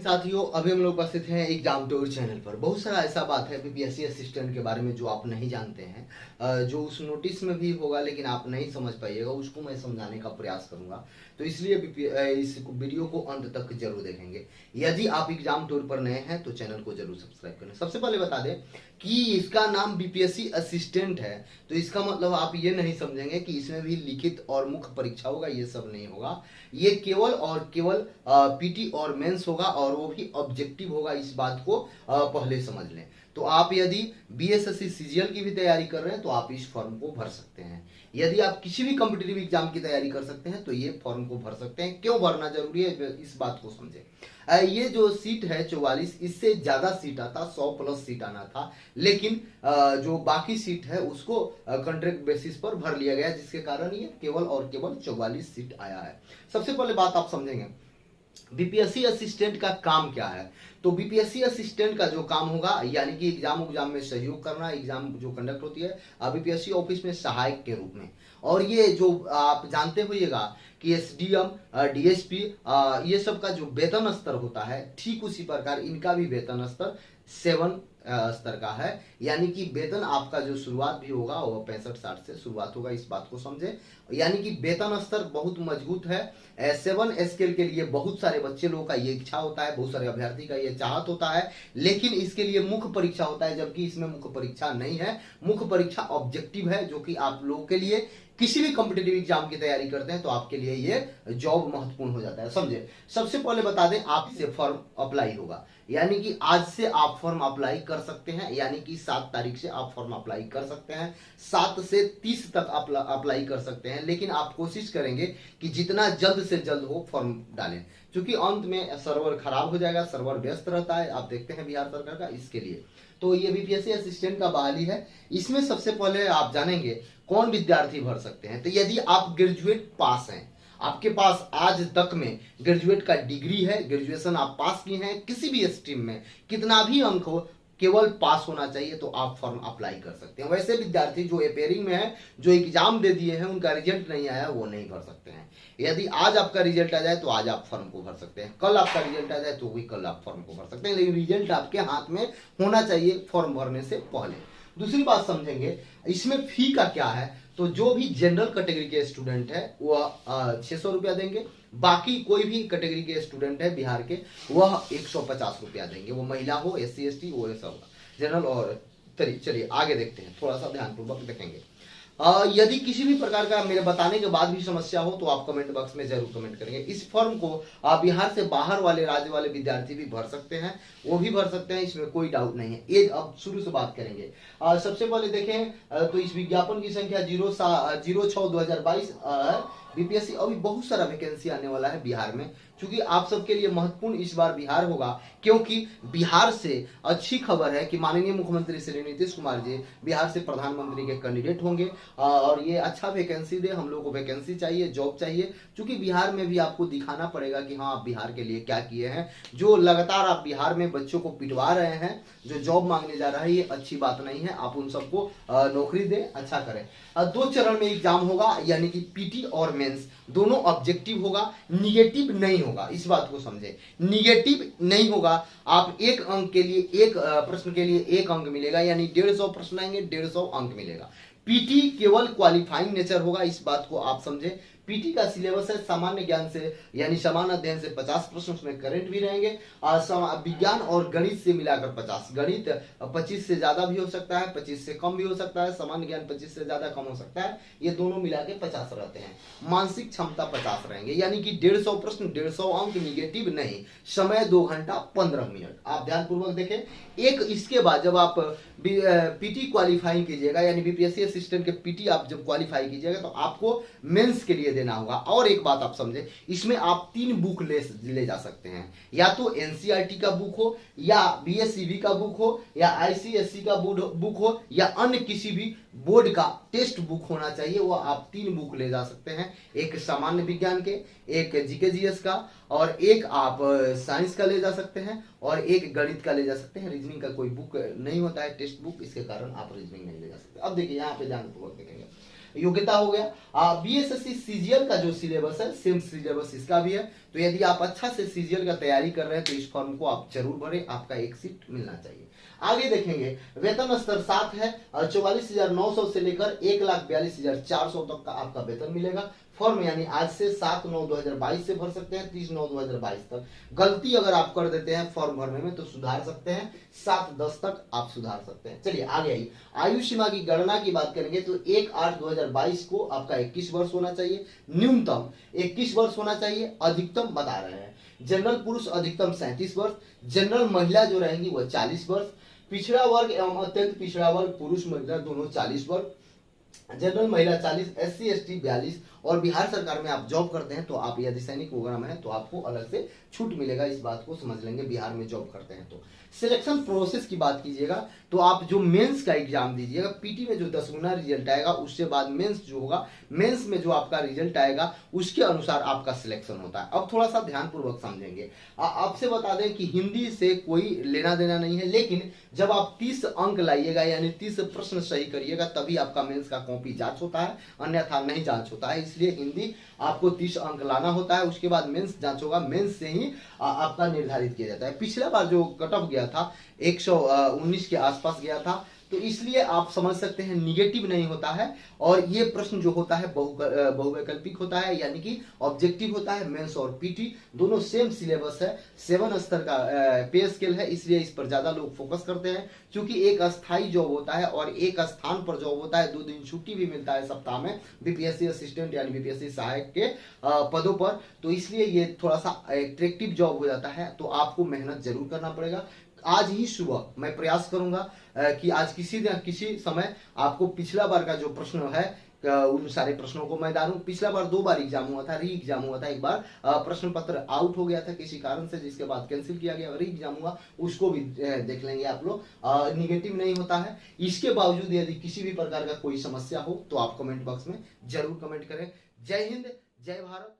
साथियों, अभी हम लोग उपस्थित हैं एग्जाम टूर चैनल पर। बहुत सारा ऐसा बात है बीपीएससी असिस्टेंट के बारे में जो आप नहीं जानते हैं, जो उस नोटिस में भी होगा लेकिन आप नहीं समझ पाइएगा, उसको मैं समझाने का प्रयास करूंगा। तो इसलिए इस वीडियो को अंत तक जरूर देखेंगे। यदि आप एग्जाम टूर पर नए हैं तो चैनल को जरूर सब्सक्राइब करें। सबसे पहले बता दें कि इसका नाम बीपीएससी असिस्टेंट है, तो इसका मतलब आप ये नहीं समझेंगे कि इसमें भी लिखित और मुख्य परीक्षा होगा, ये सब नहीं होगा। ये केवल और केवल पीटी और मेंस होगा, और वो भी ऑब्जेक्टिव होगा। इस बात को पहले समझ लें। तो आप यदि बीएसएससी सीजीएल की भी तैयारी कर रहे हैं तो आप इस फॉर्म को भर सकते हैं। यदि आप किसी भी कॉम्पिटिटिव एग्जाम की तैयारी कर सकते हैं तो ये फॉर्म को भर सकते हैं। क्यों भरना जरूरी है, इस बात को समझें। ये जो सीट है 44, इससे ज्यादा सीट आता, 100 प्लस सीट आना था, लेकिन जो बाकी सीट है उसको कॉन्ट्रैक्ट बेसिस पर भर लिया गया, जिसके कारण ये केवल और केवल 44 सीट आया है। सबसे पहले बात आप समझेंगे बीपीएससी असिस्टेंट का काम क्या है। तो बीपीएससी असिस्टेंट का जो काम होगा, यानी कि एग्जाम में सहयोग करना, एग्जाम जो कंडक्ट होती है बीपीएससी ऑफिस में सहायक के रूप में। और ये जो आप जानते होइएगा कि एसडीएम, डीएसपी, ये सब का जो वेतन स्तर होता है, ठीक उसी प्रकार इनका भी वेतन स्तर 7 स्तर का है। यानी कि वेतन आपका जो शुरुआत भी होगा वो 65-60 से शुरुआत होगा, इस बात को समझे। यानी कि वेतन स्तर बहुत मजबूत है। 7 स्केल के लिए बहुत सारे बच्चे लोगों का ये इच्छा होता है, बहुत सारे अभ्यर्थी का ये चाहत होता है, लेकिन इसके लिए मुख्य परीक्षा होता है, जबकि इसमें मुख्य परीक्षा नहीं है। मुख्य परीक्षा ऑब्जेक्टिव है, जो कि आप लोगों के लिए किसी भी कॉम्पिटिटिव एग्जाम की तैयारी करते हैं तो आपके लिए ये जॉब महत्वपूर्ण हो जाता है, समझे। सबसे पहले बता दें, आप से फॉर्म अप्लाई होगा, यानी कि आज से आप फॉर्म अप्लाई कर सकते हैं। यानी कि 7 तारीख से आप फॉर्म अप्लाई कर सकते हैं, 7 से 30 तक अप्लाई कर सकते हैं। लेकिन आप कोशिश करेंगे कि जितना जल्द से जल्द हो फॉर्म डालें, क्योंकि अंत में सर्वर खराब हो जाएगा, सर्वर व्यस्त रहता है, आप देखते हैं बिहार सरकार का, इसके लिए। तो ये बीपीएससी असिस्टेंट का बहाली है। इसमें सबसे पहले आप जानेंगे कौन विद्यार्थी भर सकते हैं। तो यदि आप ग्रेजुएट पास हैं, आपके पास आज तक में ग्रेजुएट का डिग्री है, ग्रेजुएशन आप पास किए हैं किसी भी स्ट्रीम में, कितना भी अंक हो, केवल पास होना चाहिए, तो आप फॉर्म अप्लाई कर सकते हैं। वैसे विद्यार्थी जो अपेयरिंग में है, जो एग्जाम दे दिए हैं, उनका रिजल्ट नहीं आया, वो नहीं भर सकते हैं। यदि आज आपका रिजल्ट आ जाए तो आज आप फॉर्म को भर सकते हैं, कल आपका रिजल्ट आ जाए तो भी कल आप फॉर्म को भर सकते हैं, लेकिन रिजल्ट आपके हाथ में होना चाहिए फॉर्म भरने से पहले। दूसरी बात समझेंगे, इसमें फी का क्या है। तो जो भी जनरल कैटेगरी के स्टूडेंट है वह 600 रुपया देंगे। बाकी कोई भी कैटेगरी के स्टूडेंट है बिहार के, वह 150 रुपया देंगे। वो महिला हो, SC ST, वो सब जनरल। और चलिए आगे देखते हैं, थोड़ा सा ध्यानपूर्वक देखेंगे। यदि किसी भी प्रकार का मेरे बताने के बाद भी समस्या हो तो आप कमेंट बॉक्स में जरूर कमेंट करेंगे। इस फॉर्म को बिहार से बाहर वाले राज्य वाले विद्यार्थी भी भर सकते हैं, वो भी भर सकते हैं, इसमें कोई डाउट नहीं है। ये अब शुरू से बात करेंगे। सबसे पहले देखें तो इस विज्ञापन की संख्या 06/2022। बीपीएससी अभी बहुत सारा वैकेंसी आने वाला है बिहार में, क्योंकि आप सबके लिए महत्वपूर्ण इस बार बिहार होगा, क्योंकि बिहार से अच्छी खबर है कि माननीय मुख्यमंत्री श्री नीतीश कुमार जी बिहार से प्रधानमंत्री के कैंडिडेट होंगे। और ये अच्छा वैकेंसी दे, हम लोग को वैकेंसी चाहिए, जॉब चाहिए, क्योंकि बिहार में भी आपको दिखाना पड़ेगा कि हाँ आप बिहार के लिए क्या किए हैं। जो लगातार आप बिहार में बच्चों को पिटवा रहे हैं, जो जॉब मांगने जा रहा है, ये अच्छी बात नहीं है। आप उन सबको नौकरी दें, अच्छा करें। 2 चरण में एग्जाम होगा, यानी कि पीटी और मेंस दोनों ऑब्जेक्टिव होगा, निगेटिव नहीं होगा, इस बात को समझे। निगेटिव नहीं होगा, आप एक अंक के लिए, एक प्रश्न के लिए 1 अंक मिलेगा, यानी 150 प्रश्न आएंगे, 150 अंक मिलेगा। पीटी केवल क्वालिफाइंग नेचर होगा, इस बात को आप समझे। पीटी का सिलेबस है सामान्य ज्ञान से, यानी सामान्य अध्ययन से 50 प्रश्न, उसमें करंट भी रहेंगे। विज्ञान और गणित से मिलाकर 50। गणित 25 से ज्यादा भी हो सकता है, 25 से कम भी हो सकता है, सामान्य ज्ञान 25 से ज्यादा कम हो सकता है, ये दोनों मिला के 50 रहते हैं। मानसिक क्षमता 50 रहेंगे, यानी कि 150 प्रश्न, 150 अंक, निगेटिव नहीं। समय 2 घंटा 15 मिनट। आप ध्यानपूर्वक देखें। एक इसके बाद जब आप पीटी क्वालिफाइंग कीजिएगा, यानी बीपीएससी असिस्टेंट के पीटी आप जब क्वालिफाई कीजिएगा तो आपको मेंस के लिए देना होगा। और एक बात आप समझे, इसमें आप 3 बुक ले जा सकते हैं, या तो एनसीईआरटी का बुक हो, या बीएसईबी का बुक हो, या आईसीएसई का बुक हो, या अन्य किसी भी बोर्ड का टेक्स्ट बुक होना चाहिए। वो आप 3 बुक ले जा सकते हैं, एक सामान्य विज्ञान के, एक जीके जीएस का, और एक आप साइंस का ले जा सकते हैं, और एक गणित का ले जा सकते हैं। रीजनिंग का कोई बुक नहीं होता है टेक्स्ट बुक, इसके कारण आप रीजनिंग नहीं ले जा सकते। अब देखिए यहाँ पे ध्यानपूर्वक देखेंगे। योग्यता हो गया। बीएसएससी सीजीएल का जो सिलेबस है सेम सिलेबस इसका भी है, तो यदि आप अच्छा से सीजीएल का तैयारी कर रहे हैं तो इस फॉर्म को आप जरूर भरें, आपका एक सीट मिलना चाहिए। आगे देखेंगे वेतन स्तर 7 है, 44,900 से लेकर 1,42,400 तक का आपका वेतन मिलेगा। फॉर्म यानी आज से 7/9/2022 से भर सकते हैं 30/9/2022 तक। गलती अगर आप कर देते हैं फॉर्म भरने में तो सुधार सकते हैं, 7/10 तक आप सुधार सकते हैं। चलिए आगे आइए, आयु सीमा की गणना की बात करेंगे तो 1/8/2022 को आपका 21 वर्ष होना चाहिए, न्यूनतम 21 वर्ष होना चाहिए, अधिकतम बता रहे हैं। जनरल पुरुष अधिकतम 37 वर्ष, जनरल महिला जो रहेंगी वह 40 वर्ष, पिछड़ा वर्ग एवं अत्यंत पिछड़ा वर्ग पुरुष महिला दोनों 40 वर्ग, जनरल महिला 40, SC ST 42, और बिहार सरकार में आप जॉब करते हैं तो आप यदि सैनिक प्रोग्राम है तो आपको अलग से छूट मिलेगा, इस बात को समझ लेंगे बिहार में जॉब करते हैं तो। सिलेक्शन प्रोसेस की बात कीजिएगा तो आप जो मेंस का एग्जाम दीजिएगा, पीटी में जो 10 गुना रिजल्ट आएगा उसके बाद मेंस जो होगा, मेंस में जो आपका रिजल्ट आएगा उसके अनुसार आपका सिलेक्शन होता है। अब थोड़ा सा ध्यानपूर्वक समझेंगे। आपसे बता दें कि हिंदी से कोई लेना देना नहीं है, लेकिन जब आप 30 अंक लाइएगा यानी 30 प्रश्न सही करिएगा तभी आपका मेंस का कॉपी जांच होता है, अन्यथा नहीं जांच होता है। इसलिए हिंदी आपको 30 अंक लाना होता है, उसके बाद मेंस जांच होगा, मेंस से ही आपका निर्धारित किया जाता है। पिछला बार जो कट ऑफ गया था 119 के आसपास गया था, तो इसलिए आप समझ सकते हैं निगेटिव नहीं होता है, और ये प्रश्न जो होता है बहुवैकल्पिक होता है, यानी कि ऑब्जेक्टिव होता है। मेंस और पीटी दोनों सेम सिलेबस है, 7 स्तर का पे स्केल है, इसलिए इस पर ज्यादा लोग फोकस करते हैं। क्योंकि एक अस्थाई जॉब होता है और एक स्थान पर जॉब होता है, 2 दिन छुट्टी भी मिलता है सप्ताह में बीपीएससी असिस्टेंट यानी बीपीएससी सहायक के पदों पर, तो इसलिए ये थोड़ा सा अट्रैक्टिव जॉब हो जाता है। तो आपको मेहनत जरूर करना पड़ेगा। आज ही सुबह मैं प्रयास करूंगा कि आज किसी समय आपको पिछला बार का जो प्रश्न है उन सारे प्रश्नों को मैं डालूं। पिछला बार 2 बार एग्जाम हुआ था, री एग्जाम हुआ था, एक बार प्रश्न पत्र आउट हो गया था किसी कारण से जिसके बाद कैंसिल किया गया, री एग्जाम हुआ, उसको भी देख लेंगे आप लोग। निगेटिव नहीं होता है। इसके बावजूद यदि किसी भी प्रकार का कोई समस्या हो तो आप कमेंट बॉक्स में जरूर कमेंट करें। जय हिंद, जय भारत।